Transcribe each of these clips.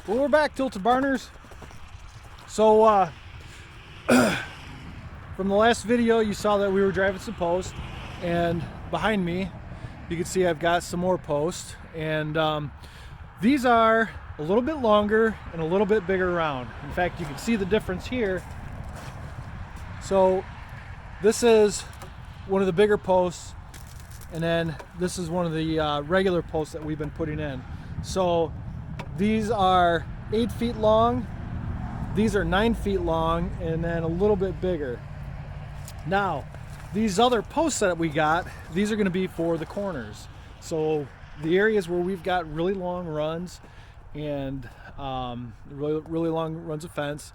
Well, we're back, Tilted Barners. So, from the last video, you saw that we were driving some posts, and behind me, you can see I've got some more posts, and these are a little bit longer and a little bit bigger around. In fact, you can see the difference here. So, this is one of the bigger posts, and then this is one of the regular posts that we've been putting in. So, these are 8 feet long, these are 9 feet long, and then a little bit bigger. Now, these other posts that we got, these are going to be for the corners. So the areas where we've got really long runs and really long runs of fence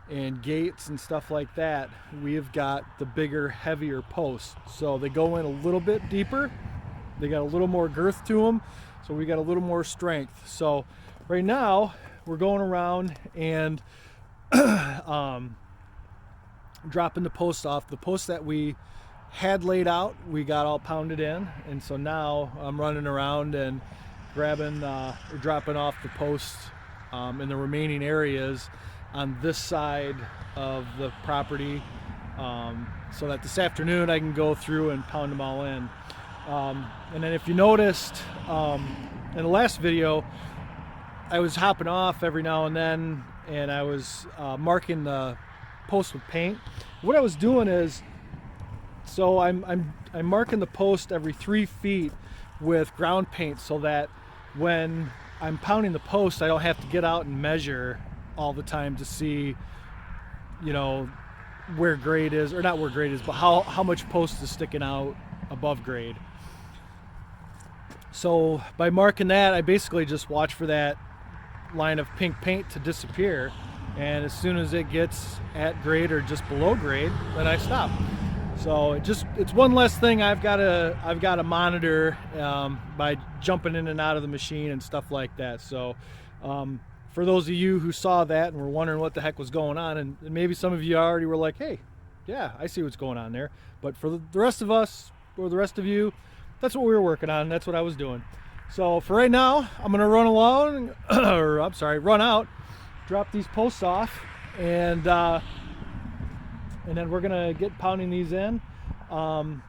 and gates and stuff like that, we've got the bigger, heavier posts. So they go in a little bit deeper, they got a little more girth to them, so we got a little more strength. So right now we're going around and dropping the posts off. The posts that we had laid out, we got all pounded in, and so now I'm running around and grabbing or dropping off the posts in the remaining areas on this side of the property, so that this afternoon I can go through and pound them all in. And then if you noticed in the last video, I was hopping off every now and then, and I was marking the post with paint. What I was doing is, so I'm marking the post every 3 feet with ground paint, so that when I'm pounding the post, I don't have to get out and measure all the time to see, you know, where grade is, or not where grade is, but how much post is sticking out above grade. So by marking that, I basically just watch for that line of pink paint to disappear, and as soon as it gets at grade or just below grade, then I stop. So it's one less thing I've got to monitor by jumping in and out of the machine and stuff like that. So for those of you who saw that and were wondering what the heck was going on, and maybe some of you already were like, hey, yeah, I see what's going on there, but for the rest of us, or the rest of you, that's what we were working on. That's what I was doing. So for right now, I'm gonna run along, or I'm sorry, run out, drop these posts off, and then we're gonna get pounding these in. And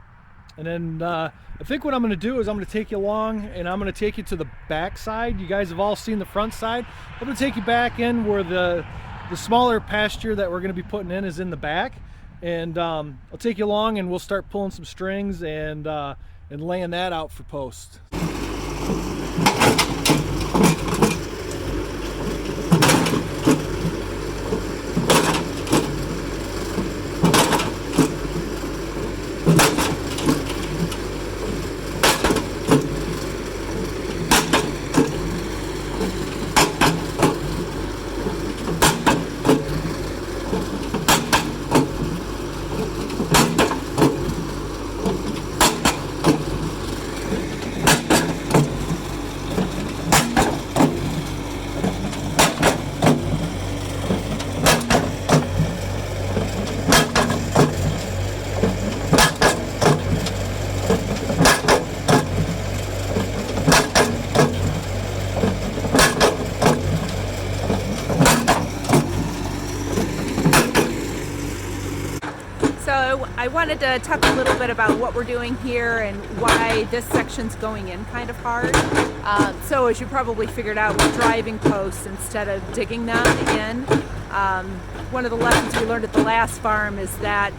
then I think what I'm gonna do is I'm gonna take you along, and I'm gonna take you to the back side. You guys have all seen the front side. I'm gonna take you back in where the smaller pasture that we're gonna be putting in is in the back, and I'll take you along, and we'll start pulling some strings and laying that out for posts. So I wanted to talk a little bit about what we're doing here and why this section's going in kind of hard. So as you probably figured out, we're driving posts instead of digging them in. One of the lessons we learned at the last farm is that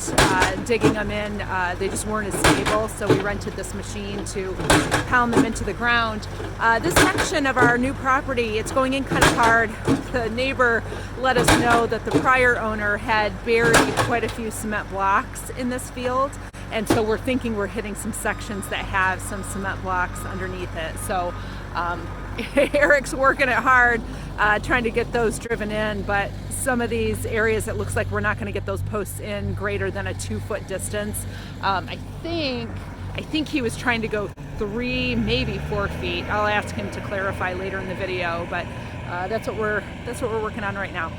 digging them in, they just weren't as stable, so we rented this machine to pound them into the ground. This section of our new property, it's going in kind of hard. The neighbor let us know that the prior owner had buried quite a few cement blocks in this field, and so we're thinking we're hitting some sections that have some cement blocks underneath it. So Eric's working it hard trying to get those driven in, but some of these areas it looks like we're not going to get those posts in greater than a 2-foot distance. I think he was trying to go 3, maybe 4 feet. I'll ask him to clarify later in the video, but that's what we're working on right now.